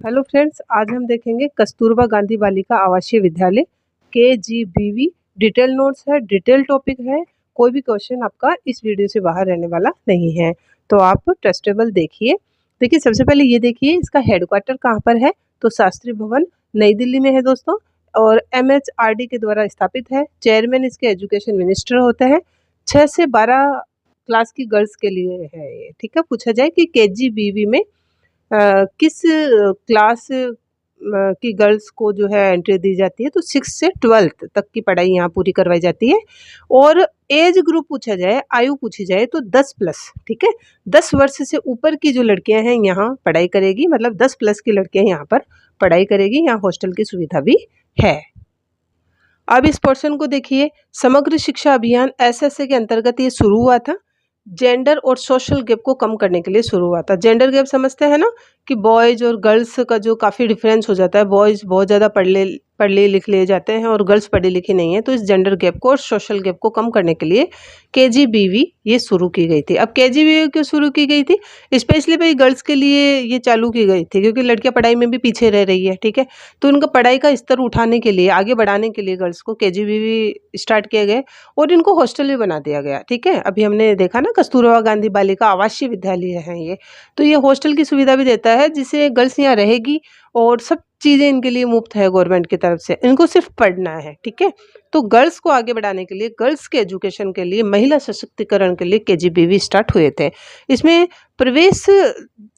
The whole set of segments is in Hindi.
हेलो फ्रेंड्स, आज हम देखेंगे कस्तूरबा गांधी बालिका आवासीय विद्यालय KGBV। डिटेल नोट्स है, डिटेल टॉपिक है। कोई भी क्वेश्चन आपका इस वीडियो से बाहर रहने वाला नहीं है, तो आप ट्रस्टेबल देखिए। देखिए, सबसे पहले ये देखिए इसका हेडक्वार्टर कहाँ पर है, तो शास्त्री भवन नई दिल्ली में है दोस्तों, और MHRD के द्वारा स्थापित है। चेयरमैन इसके एजुकेशन मिनिस्टर होते हैं। 6 से 12 क्लास की गर्ल्स के लिए है ये। ठीक है, पूछा जाए कि KGBV में किस क्लास की गर्ल्स को जो है एंट्री दी जाती है, तो 6 से 12th तक की पढ़ाई यहाँ पूरी करवाई जाती है। और एज ग्रुप पूछा जाए, आयु पूछी जाए, तो 10 प्लस। ठीक है, 10 वर्ष से ऊपर की जो लड़कियां हैं यहाँ पढ़ाई करेगी, मतलब 10 प्लस की लड़कियां यहाँ पर पढ़ाई करेगी। यहाँ हॉस्टल की सुविधा भी है। अब इस पोर्शन को देखिए, समग्र शिक्षा अभियान SSA के अंतर्गत ये शुरू हुआ था। जेंडर और सोशल गैप को कम करने के लिए शुरू हुआ था। जेंडर गैप समझते हैं ना, कि बॉयज और गर्ल्स का जो काफ़ी डिफरेंस हो जाता है। बॉयज बहुत ज़्यादा पढ़ लिख ले जाते हैं और गर्ल्स पढ़ी लिखी नहीं है, तो इस जेंडर गैप को और सोशल गैप को कम करने के लिए KGBV ये शुरू की गई थी। अब KGBV क्यों शुरू की गई थी? स्पेशली भाई गर्ल्स के लिए ये चालू की गई थी, क्योंकि लड़कियां पढ़ाई में भी पीछे रह रही है। ठीक है, तो उनका पढ़ाई का स्तर उठाने के लिए, आगे बढ़ाने के लिए गर्ल्स को KGBV स्टार्ट किया गया और इनको हॉस्टल भी बना दिया गया। ठीक है, अभी हमने देखा ना कस्तूरबा गांधी बालिका आवासीय विद्यालय है ये, तो ये हॉस्टल की सुविधा भी देता है, जिससे गर्ल्स यहाँ रहेगी और सब चीज़ें इनके लिए मुफ्त है गवर्नमेंट की तरफ से। इनको सिर्फ पढ़ना है। ठीक है, तो गर्ल्स को आगे बढ़ाने के लिए, गर्ल्स के एजुकेशन के लिए, महिला सशक्तिकरण के लिए KGBV स्टार्ट हुए थे। इसमें प्रवेश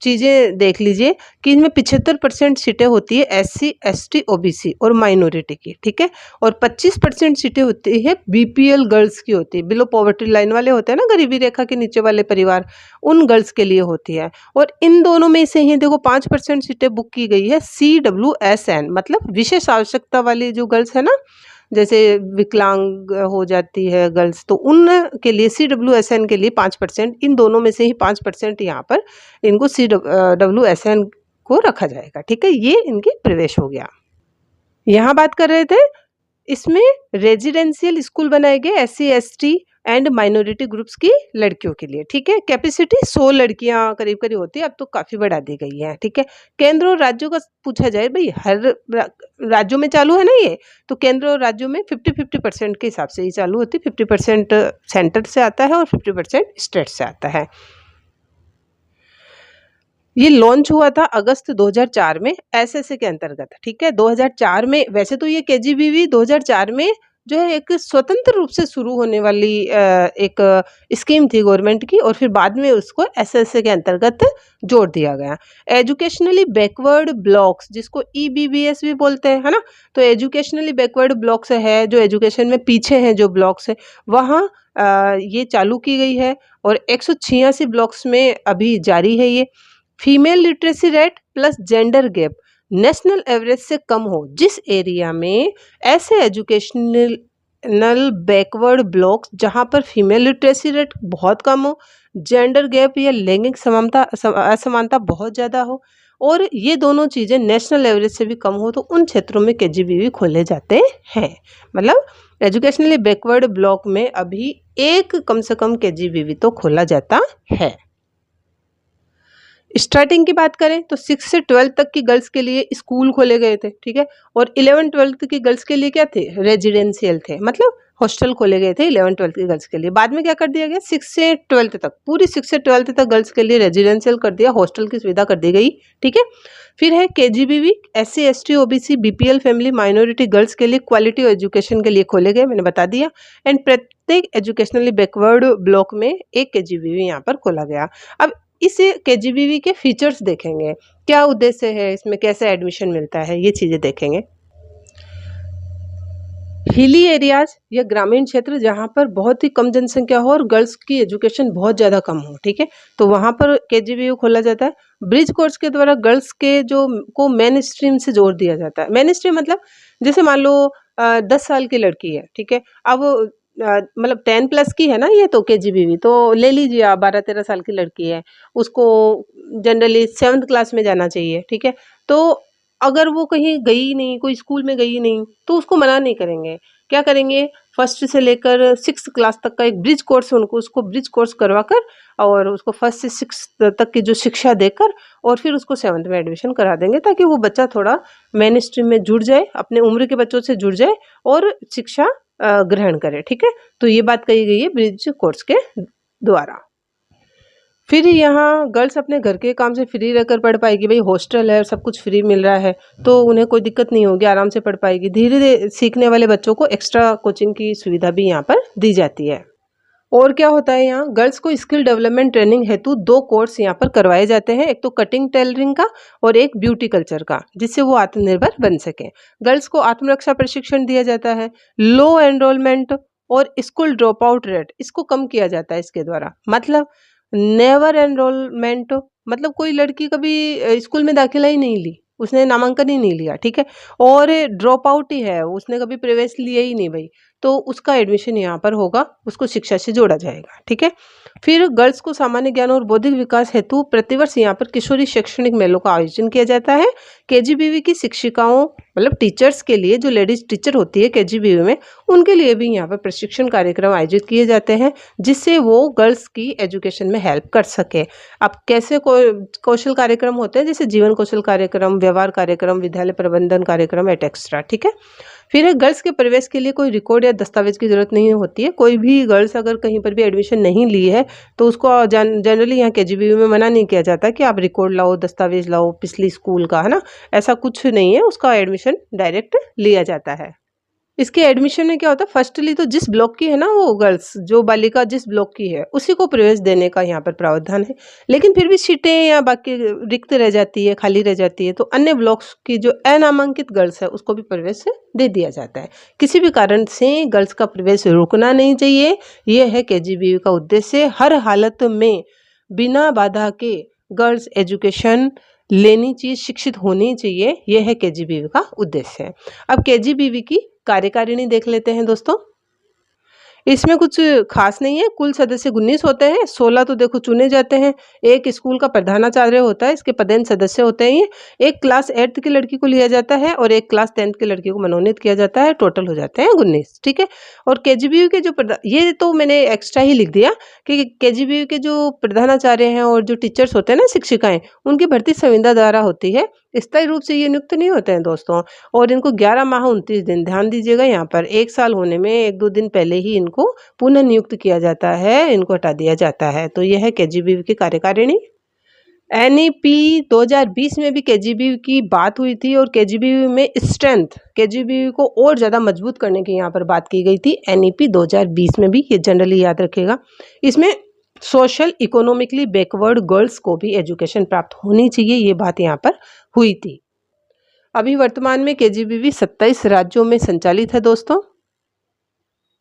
चीज़ें देख लीजिए कि इनमें 75% सीटें होती है SC ST OBC और माइनॉरिटी की। ठीक है, और 25% सीटें होती है BPL गर्ल्स की होती है, बिलो पॉवर्टी लाइन वाले होते हैं ना, गरीबी रेखा के नीचे वाले परिवार, उन गर्ल्स के लिए होती है। और इन दोनों में से ही देखो 5% सीटें बुक की गई है CWSN, मतलब विशेष आवश्यकता वाली जो गर्ल्स है ना, जैसे विकलांग हो जाती है गर्ल्स, तो उन के लिए CWSN के लिए 5%, इन दोनों में से ही 5% यहाँ पर इनको CWSN को रखा जाएगा। ठीक है, ये इनकी प्रवेश हो गया। यहाँ बात कर रहे थे, इसमें रेजिडेंशियल स्कूल बनाए गए SC ST and minority groups की लड़कियों के लिए। ठीक है, कैपेसिटी 100 लड़कियां करीब करीब होती है, अब तो काफ़ी बढ़ा दी गई है। ठीक है, केंद्र और राज्यों का पूछा जाए, भाई हर राज्यों में चालू है ना ये, तो केंद्र और राज्यों में 50-50% के हिसाब से ही चालू होती है। 50% सेंटर से आता है और 50% स्टेट से आता है। ये लॉन्च हुआ था अगस्त 2004 में SSA के अंतर्गत। ठीक है, 2004 में, वैसे तो ये KGBV 2004 में जो है एक स्वतंत्र रूप से शुरू होने वाली एक स्कीम थी गवर्नमेंट की, और फिर बाद में उसको SSA के अंतर्गत जोड़ दिया गया। एजुकेशनली बैकवर्ड ब्लॉक्स, जिसको EBBS भी बोलते हैं, है ना, तो एजुकेशनली बैकवर्ड ब्लॉक्स है, जो एजुकेशन में पीछे हैं जो ब्लॉक्स है, वहाँ ये चालू की गई है। और 186 ब्लॉक्स में अभी जारी है ये। Female literacy rate plus gender gap national average से कम हो, जिस एरिया में ऐसे एजुकेशनल बैकवर्ड ब्लॉक्स जहां पर फीमेल लिटरेसी रेट बहुत कम हो, जेंडर गैप या लैंगिक समानता असमानता बहुत ज़्यादा हो, और ये दोनों चीज़ें नेशनल एवरेज से भी कम हो, तो उन क्षेत्रों में KGBV खोले जाते हैं। मतलब एजुकेशनली बैकवर्ड ब्लॉक में अभी एक कम से कम KGBV तो खोला जाता है। स्टार्टिंग की बात करें तो 6 से 12 तक की गर्ल्स के लिए स्कूल खोले गए थे। ठीक है, और 11-12 की गर्ल्स के लिए क्या थे, रेजिडेंशियल थे, मतलब हॉस्टल खोले गए थे 11-12 की गर्ल्स के लिए। बाद में क्या कर दिया गया, 6 से 12 तक, पूरी 6 से 12 तक गर्ल्स के लिए रेजिडेंशियल कर दिया, हॉस्टल की सुविधा कर दी गई। ठीक है, फिर है KGBV SC ST OBC BPL family minority girls के लिए क्वालिटी एजुकेशन के लिए खोले गए, मैंने बता दिया। एंड प्रत्येक एजुकेशनली बैकवर्ड ब्लॉक में एक KGBV यहाँ पर खोला गया। अब इस KGBV के फीचर्स देखेंगे, क्या उद्देश्य है इसमें, कैसे एडमिशन मिलता है, ये चीज़ें देखेंगे। हिली एरियाज या ग्रामीण क्षेत्र जहाँ पर बहुत ही कम जनसंख्या हो और गर्ल्स की एजुकेशन बहुत ज़्यादा कम हो, ठीक है, तो वहाँ पर KGBV खोला जाता है। ब्रिज कोर्स के द्वारा गर्ल्स के जो को मेन स्ट्रीम से जोड़ दिया जाता है। मेन स्ट्रीम मतलब जैसे मान लो 10 साल की लड़की है, ठीक है, अब मतलब 10 प्लस की है ना ये, तो KGBV तो ले लीजिए आप, 12-13 साल की लड़की है, उसको जनरली 7th क्लास में जाना चाहिए। ठीक है, तो अगर वो कहीं गई नहीं, कोई स्कूल में गई नहीं, तो उसको मना नहीं करेंगे। क्या करेंगे, फर्स्ट से लेकर 6th क्लास तक का एक ब्रिज कोर्स है, उनको उसको ब्रिज कोर्स करवा कर और उसको फर्स्ट से 6th तक की जो शिक्षा देकर और फिर उसको 7th में एडमिशन करा देंगे, ताकि वो बच्चा थोड़ा मेन स्ट्रीम में जुड़ जाए, अपने उम्र के बच्चों से जुड़ जाए और शिक्षा ग्रहण करे। ठीक है, तो ये बात कही गई है ब्रिज कोर्स के द्वारा। फिर यहाँ गर्ल्स अपने घर के काम से फ्री रहकर पढ़ पाएगी। भाई हॉस्टल है, सब कुछ फ्री मिल रहा है, तो उन्हें कोई दिक्कत नहीं होगी, आराम से पढ़ पाएगी। धीरे धीरे सीखने वाले बच्चों को एक्स्ट्रा कोचिंग की सुविधा भी यहाँ पर दी जाती है। और क्या होता है, यहाँ गर्ल्स को स्किल डेवलपमेंट ट्रेनिंग हेतु 2 कोर्स यहाँ पर करवाए जाते हैं, एक तो कटिंग टेलरिंग का और एक ब्यूटी कल्चर का, जिससे वो आत्मनिर्भर बन सके। गर्ल्स को आत्मरक्षा प्रशिक्षण दिया जाता है। लो एनरोलमेंट और स्कूल ड्रॉप आउट रेट, इसको कम किया जाता है इसके द्वारा। मतलब नेवर एनरोलमेंट, मतलब कोई लड़की कभी स्कूल में दाखिला ही नहीं ली, उसने नामांकन ही नहीं लिया, ठीक है, और ड्रॉप आउट ही है, उसने कभी प्रवेश लिया ही नहीं भाई, तो उसका एडमिशन यहाँ पर होगा, उसको शिक्षा से जोड़ा जाएगा। ठीक है, फिर गर्ल्स को सामान्य ज्ञान और बौद्धिक विकास हेतु प्रतिवर्ष यहाँ पर किशोरी शैक्षणिक मेलों का आयोजन किया जाता है। केजीबीवी की शिक्षिकाओं मतलब टीचर्स के लिए, जो लेडीज टीचर होती है केजीबीवी में, उनके लिए भी यहाँ पर प्रशिक्षण कार्यक्रम आयोजित किए जाते हैं, जिससे वो गर्ल्स की एजुकेशन में हेल्प कर सके। अब कैसे कौशल कार्यक्रम होते हैं, जैसे जीवन कौशल कार्यक्रम, व्यवहार कार्यक्रम, विद्यालय प्रबंधन कार्यक्रम एक्सेट्रा। ठीक है, फिर गर्ल्स के प्रवेश के लिए कोई रिकॉर्ड या दस्तावेज की जरूरत नहीं होती है। कोई भी गर्ल्स अगर कहीं पर भी एडमिशन नहीं ली है तो उसको जनरली यहाँ केजीबीवी में मना नहीं किया जाता कि आप रिकॉर्ड लाओ, दस्तावेज लाओ पिछली स्कूल का, है ना, ऐसा कुछ नहीं है, उसका एडमिशन डायरेक्ट लिया जाता है। इसके एडमिशन में क्या होता है, फर्स्टली तो जिस ब्लॉक की है ना वो गर्ल्स, जो बालिका जिस ब्लॉक की है उसी को प्रवेश देने का यहाँ पर प्रावधान है। लेकिन फिर भी सीटें या बाकी रिक्त रह जाती है, खाली रह जाती है, तो अन्य ब्लॉक्स की जो अनामांकित गर्ल्स है उसको भी प्रवेश दे दिया जाता है। किसी भी कारण से गर्ल्स का प्रवेश रुकना नहीं चाहिए, ये है केजीबीवी का उद्देश्य। हर हालत में बिना बाधा के गर्ल्स एजुकेशन लेनी चाहिए, शिक्षित होनी चाहिए, यह है केजीबीवी का उद्देश्य। अब केजीबीवी की कार्यकारिणी देख लेते हैं दोस्तों। इसमें कुछ खास नहीं है, कुल सदस्य 19 होते हैं, 16 तो देखो चुने जाते हैं। एक स्कूल का प्रधानाचार्य होता है, इसके पदेन सदस्य होते हैं। एक क्लास 8th की लड़की को लिया जाता है और एक क्लास 10th की लड़की को मनोनीत किया जाता है, टोटल हो जाते हैं 19। ठीक है, और केजीबीवी के जो ये तो मैंने एक्स्ट्रा ही लिख दिया कि केजीबीवी के जो प्रधानाचार्य हैं और जो टीचर्स होते हैं ना, शिक्षिकाएं, उनकी भर्ती संविदा द्वारा होती है, स्थायी रूप से ये नियुक्त नहीं होते हैं दोस्तों। और इनको 11 माह 29 दिन, ध्यान दीजिएगा, यहाँ पर 1 साल होने में 1-2 दिन पहले ही इनको पुनः नियुक्त किया जाता है, इनको हटा दिया जाता है। तो यह है केजीबीवी की कार्यकारिणी। एनईपी 2020 में भी केजीबीवी की बात हुई थी और केजीबीवी में स्ट्रेंथ, केजीबीवी को और ज़्यादा मजबूत करने की यहाँ पर बात की गई थी। एनईपी 2020 में भी, ये जनरली याद रखेगा। इसमें सोशल इकोनॉमिकली बैकवर्ड गर्ल्स को भी एजुकेशन प्राप्त होनी चाहिए, ये बात यहाँ पर हुई थी। अभी वर्तमान में केजीबीवी 27 राज्यों में संचालित है दोस्तों।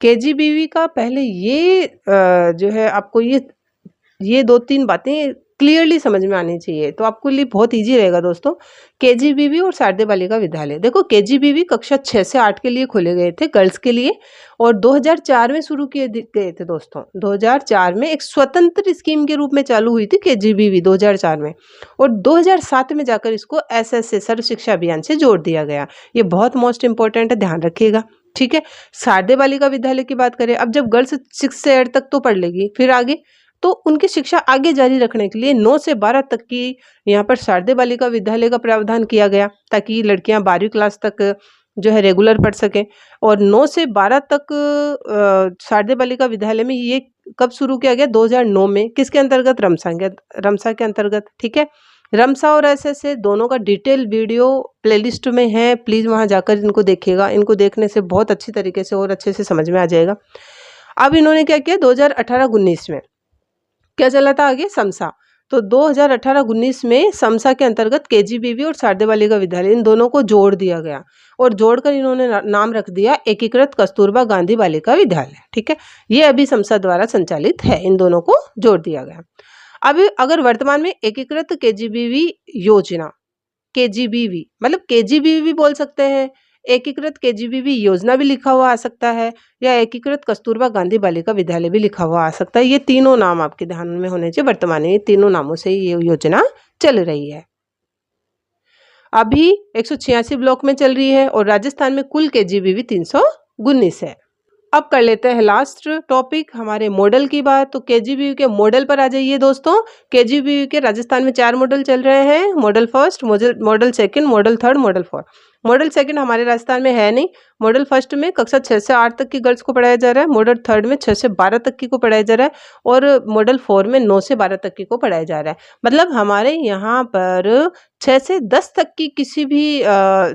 केजीबीवी का पहले ये जो है आपको ये 2-3 बातें क्लियरली समझ में आनी चाहिए, तो आपके लिए बहुत इजी रहेगा दोस्तों। केजीबीवी और शारदीय बालिका विद्यालय, देखो केजीबीवी कक्षा 6 से 8 के लिए खोले गए थे गर्ल्स के लिए, और 2004 में शुरू किए गए थे दोस्तों। 2004 में एक स्वतंत्र स्कीम के रूप में चालू हुई थी केजीबीवी 2004 में, और 2007 में जाकर इसको एसएसए सर्व शिक्षा अभियान से जोड़ दिया गया। ये बहुत मोस्ट इंपॉर्टेंट है, ध्यान रखिएगा। ठीक है, शारदीय बालिका विद्यालय की बात करें, अब जब गर्ल्स 6 से 8 तक तो पढ़ लेगी, फिर आगे तो उनकी शिक्षा आगे जारी रखने के लिए 9 से 12 तक की यहाँ पर शारदीय बालिका विद्यालय का प्रावधान किया गया, ताकि लड़कियां 12वीं क्लास तक जो है रेगुलर पढ़ सकें। और 9 से 12 तक शारदीय बालिका विद्यालय में ये कब शुरू किया गया, 2009 में। किसके अंतर्गत, रमसा के अंतर्गत। ठीक है, रमसा और एसएसए दोनों का डिटेल वीडियो प्लेलिस्ट में है, प्लीज वहां जाकर इनको देखिएगा। इनको देखने से बहुत अच्छी तरीके से और अच्छे से समझ में आ जाएगा। अब इन्होंने क्या किया, 2018-19 में क्या चला था आगे, समसा। तो 2018-19 में समसा के अंतर्गत केजीबीवी और शारदीय बालिका विद्यालय, इन दोनों को जोड़ दिया गया, और जोड़कर इन्होंने नाम रख दिया एकीकृत कस्तूरबा गांधी बालिका विद्यालय। ठीक है, ये अभी समसा द्वारा संचालित है, इन दोनों को जोड़ दिया गया। अब अगर वर्तमान में एकीकृत केजीबीवी योजना, केजीबीवी मतलब केजीबीवी भी बोल सकते हैं, एकीकृत केजीबीवी योजना भी लिखा हुआ आ सकता है, या एकीकृत कस्तूरबा गांधी बालिका विद्यालय भी लिखा हुआ आ सकता है। ये तीनों नाम आपके ध्यान में होने चाहिए। वर्तमान में ये तीनों नामों से ये योजना चल रही है। अभी 186 ब्लॉक में चल रही है, और राजस्थान में कुल केजीबीवी 319 है। अब कर लेते हैं लास्ट टॉपिक हमारे मॉडल की बात। तो केजीबीवी के मॉडल पर आ जाइए दोस्तों। केजीबीवी के राजस्थान में 4 मॉडल चल रहे हैं। Model first, model second, model third, model fourth. Model second हमारे राजस्थान में है नहीं। मॉडल फर्स्ट में कक्षा 6 से 8 तक की गर्ल्स को पढ़ाया जा रहा है। मॉडल थर्ड में 6 से 12 तक की को पढ़ाया जा रहा है और मॉडल 4 में 9 से 12 तक की को पढ़ाया जा रहा है। मतलब हमारे यहाँ पर 6 से 10 तक की किसी भी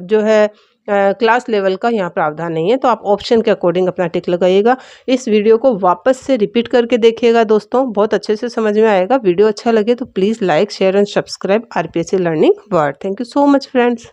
जो है क्लास लेवल का यहाँ प्रावधान नहीं है। तो आप ऑप्शन के अकॉर्डिंग अपना टिक लगाइएगा। इस वीडियो को वापस से रिपीट करके देखिएगा दोस्तों, बहुत अच्छे से समझ में आएगा। वीडियो अच्छा लगे तो please like, share and subscribe RPSC learning world. Thank you so much friends.